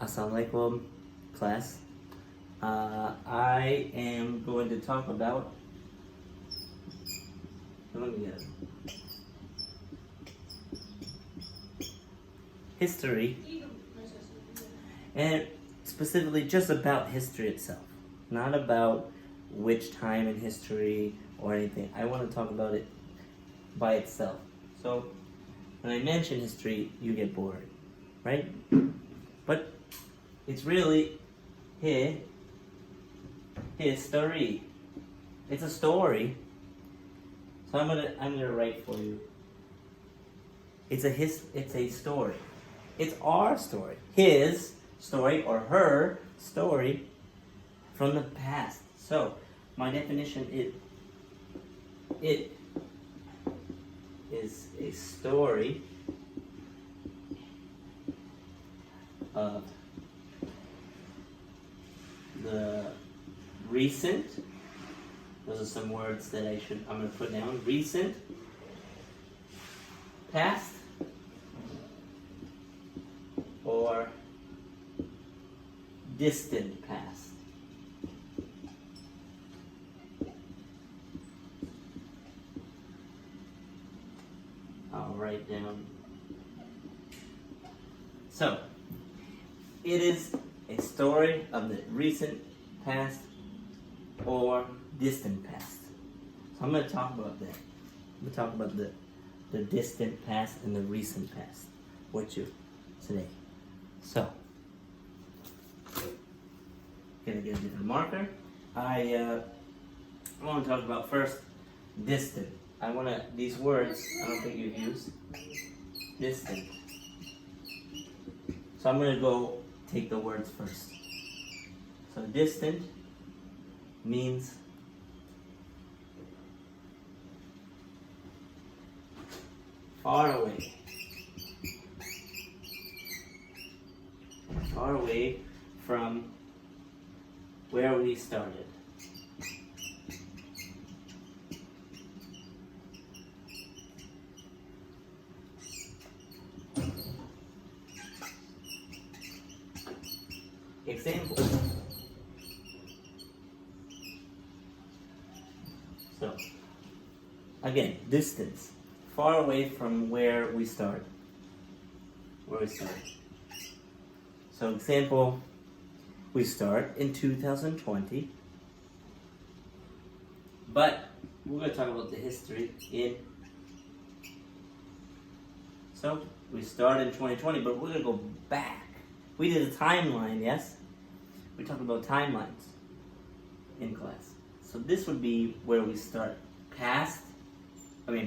Assalamualaikum, class. I am going to talk about. Let me get it. History, and specifically just about history itself, not about which time in history or anything. I want to talk about it by itself. So, when I mention history, you get bored, right? But it's really history. It's a story. So I'm gonna write for you. It's a story. It's our story. His story or her story from the past. So my definition it is a story of the recent. Those are some words that I'm going to put down. Recent, past, or distant past. I'll write down. So, it is a story of the recent past or distant past. So I'm going to talk about that. I'm going to talk about the distant past and the recent past with you today. So, going to get a different marker. I want to talk about first distant. These words, I don't think you've used. Distant. So I'm going to go take the words first. So distant means far away. Far away from where we started. Example. So, again, distance. Far away from where we start. So, example, we start in 2020. But we're going to talk about the history in. So, we start in 2020, but we're going to go back. We did a timeline, yes? We talked about timelines in class. So this would be where we start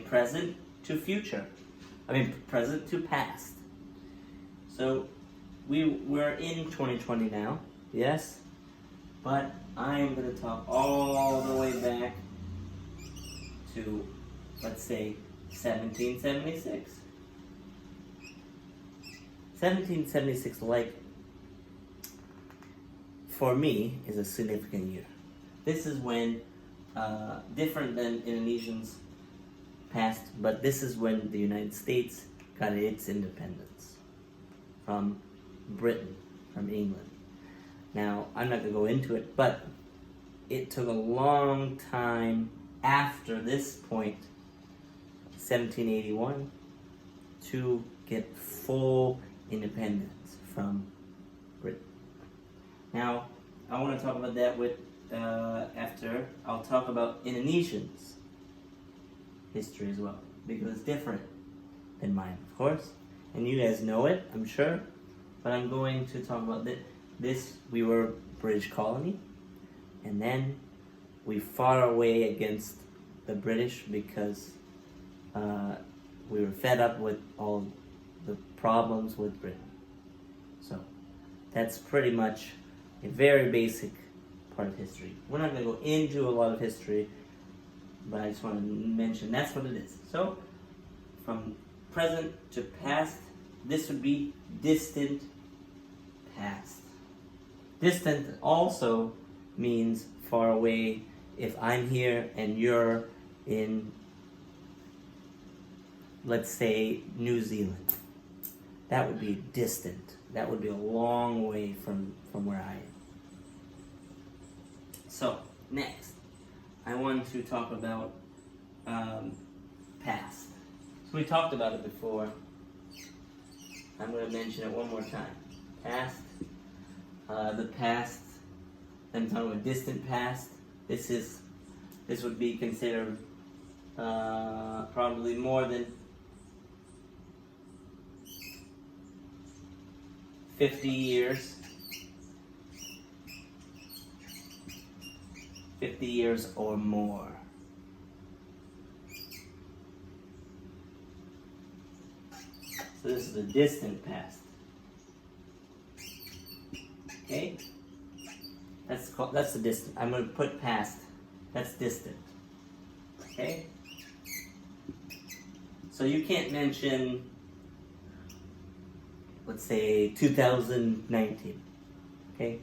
present to future. Present to past. So we're in 2020 now, yes? But I'm going to talk all the way back to, let's say, 1776. 1776, for me, is a significant year. This is when, different than Indonesians past, but this is when the United States got its independence from Britain, from England. Now, I'm not going to go into it, but it took a long time after this point, 1781, to get full independence from Britain. Now, I want to talk about that after I'll talk about Indonesians' history as well, because it's different than mine, of course, and you guys know it, I'm sure, but I'm going to talk about this. We were a British colony, and then we fought our way against the British because we were fed up with all the problems with Britain. So that's pretty much a very basic part of history. We're not going to go into a lot of history, but I just want to mention that's what it is. So from present to past, this would be distant past. Distant also means far away. If I'm here and you're in, let's say, New Zealand, that would be distant. That would be a long way from where I am. So, next, I want to talk about past. So we talked about it before. I'm going to mention it one more time. Past. The past. I'm talking about distant past. This would be considered probably more than 50 years. 50 years or more. So this is the distant past. Okay? That's the distant. I'm going to put past. That's distant. Okay? So you can't mention, let's say, 2019. Okay?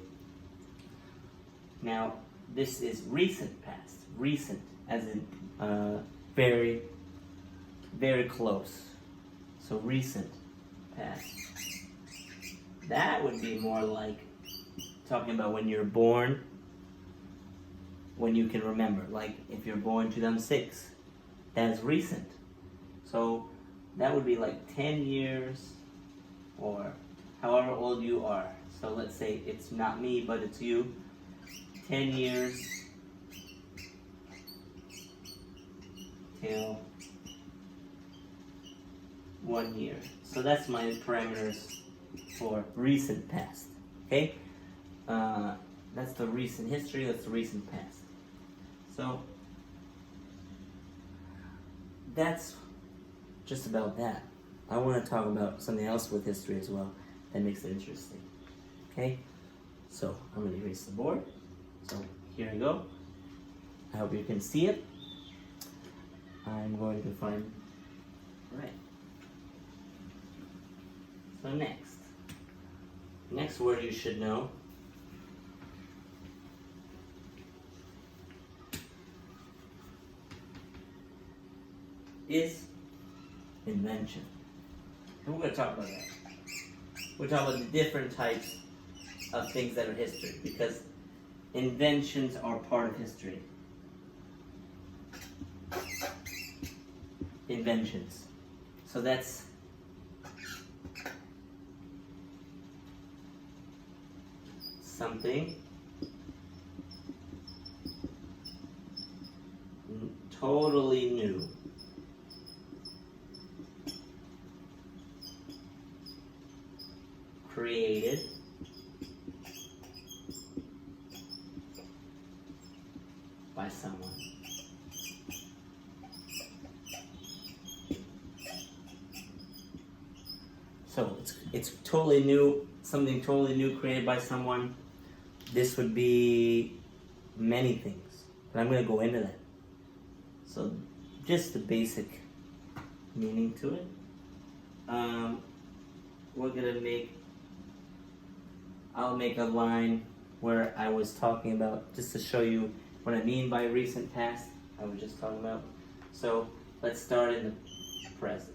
Now, this is recent past. Recent, as in very, very close. So recent past. That would be more like talking about when you're born, when you can remember. Like if you're born 2006, that is recent. So that would be like 10 years or however old you are. So let's say it's not me, but it's you. 10 years till 1 year. So that's my parameters for recent past. Okay? That's the recent history, that's the recent past. So that's just about that. I want to talk about something else with history as well that makes it interesting. Okay? So I'm going to erase the board. So here we go. I hope you can see it. I'm going to find, right. So next word you should know is invention. And we're going to talk about that. We're talking about the different types of things that are history, because inventions are part of history. Inventions. So that's something totally new. Created by someone. So it's totally new, something totally new created by someone. This would be many things, but I'm going to go into that. So just the basic meaning to it. We're going to I'll make a line where I was talking about, just to show you what I mean by recent past, I was just talking about. So let's start in the present.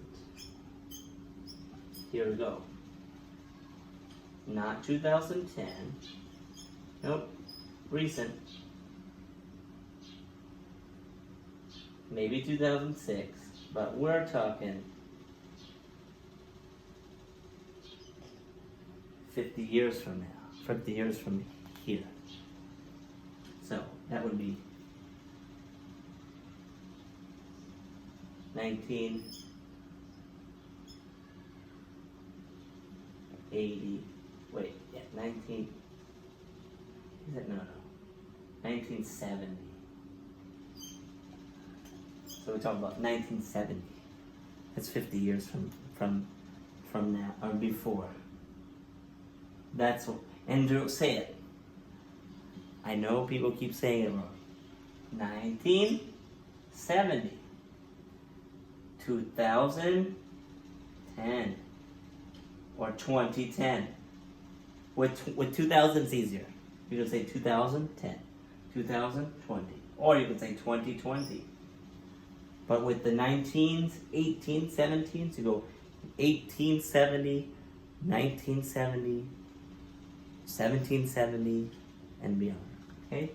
Here we go. Not 2010. Nope. Recent. Maybe 2006, but we're talking 50 years from now. 50 years from here. So that would be 1980. Wait, yeah, 19. Is it? No. 1970. So we're talking about 1970. That's 50 years from now, or before. That's what, and don't say it. I know people keep saying it wrong. 1970. 2010. Or 2010. With 2000 it's easier. You can say 2010. 2020. Or you can say 2020. But with the 19s, 18s, 17s, you go 1870 1970, 1770, and beyond. Okay?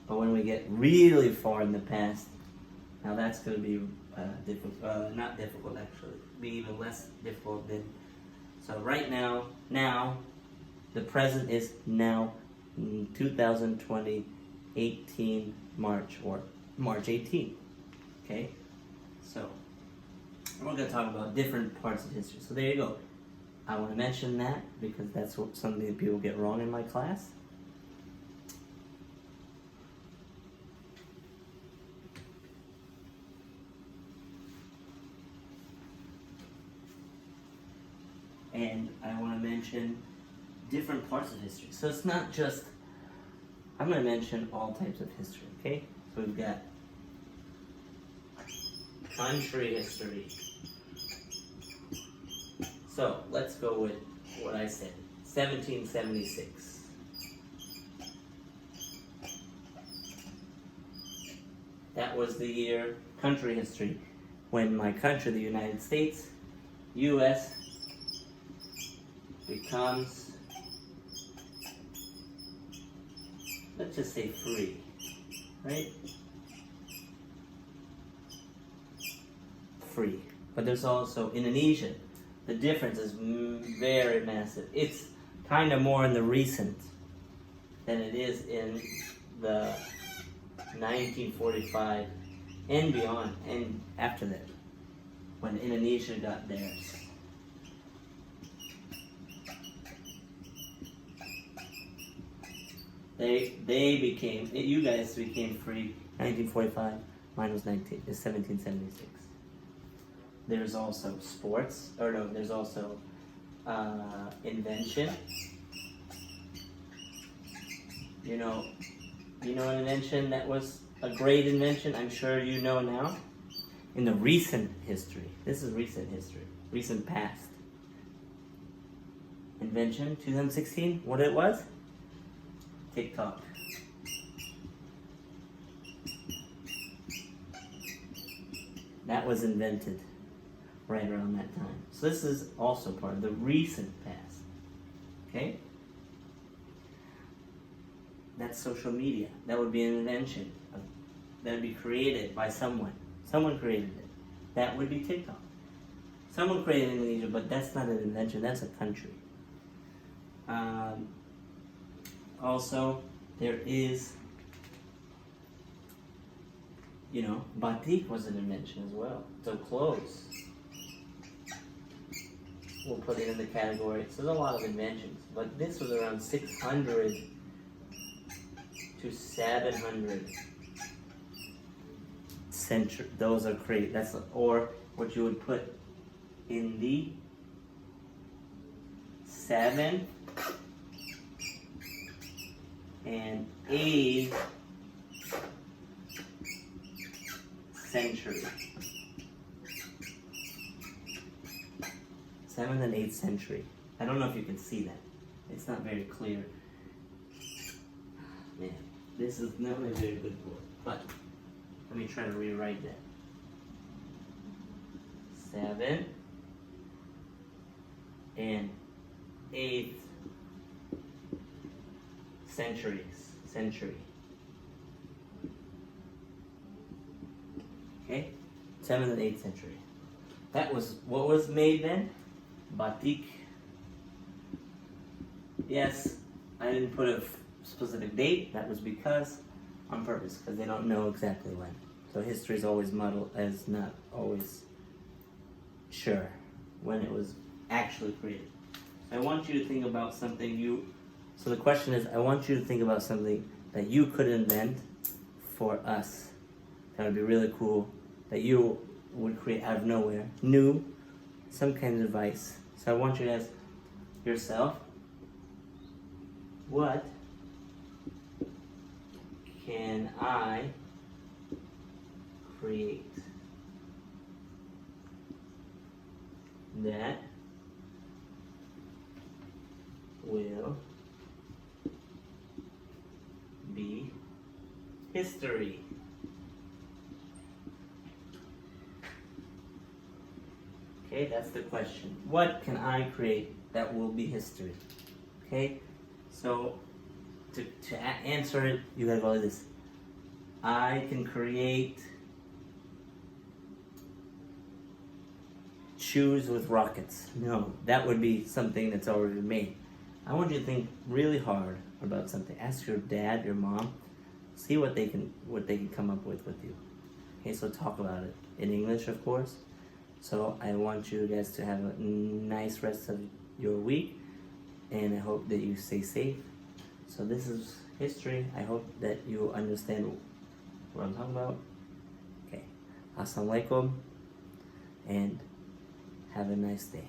But when we get really far in the past, now that's going to be difficult. Not difficult, actually. Be even less difficult than. So right now, the present is now 2020, 18 March, or March 18. Okay? So we're going to talk about different parts of history. So there you go. I want to mention that because that's something that people get wrong in my class. And I want to mention different parts of history. So it's not just, I'm going to mention all types of history, okay? So we've got country history. So let's go with what I said, 1776. That was the year, country history, when my country, the United States, U.S., becomes, let's just say free, right? Free. But there's also Indonesia. The difference is very massive. It's kind of more in the recent than it is in the 1945 and beyond, and after that, when Indonesia got theirs. They became, you guys became free 1945, mine was 1776. There's also sports, or no, there's also invention. You know an invention that was a great invention, I'm sure you know now. In the recent history, this is recent history, recent past. Invention, 2016, what it was? TikTok. That was invented right around that time. So this is also part of the recent past. Okay? That's social media. That would be an invention. That would be created by someone. Someone created it. That would be TikTok. Someone created Indonesia, but that's not an invention. That's a country. Also, there is, batik was an invention as well. So clothes. We'll put it in the category. So there's a lot of inventions, but this was around 600 to 700 century. Those are created. That's or what you would put in the 7th and 8th century. 7th and 8th century. I don't know if you can see that. It's not very clear. Man, this is not a very good board. But let me try to rewrite that. 7th and 8th century. Okay? 7th and 8th century. That was what was made then? Batik. Yes, I didn't put a specific date. That was on purpose, because they don't know exactly when. So history is always muddled, as not always sure when it was actually created. I want you to think about something so the question is, I want you to think about something that you could invent for us. That would be really cool, that you would create out of nowhere, new, some kind of device. So I want you to ask yourself, what can I create that will be history? Okay, that's the question. What can I create that will be history? Okay, so to answer it, you gotta go like this. I can create shoes with rockets. No, that would be something that's already been made. I want you to think really hard about something. Ask your dad, your mom, see what they can come up with you. Okay, so talk about it in English, of course. So I want you guys to have a nice rest of your week, and I hope that you stay safe. So this is history. I hope that you understand what I'm talking about. Okay, assalamualaikum, and have a nice day.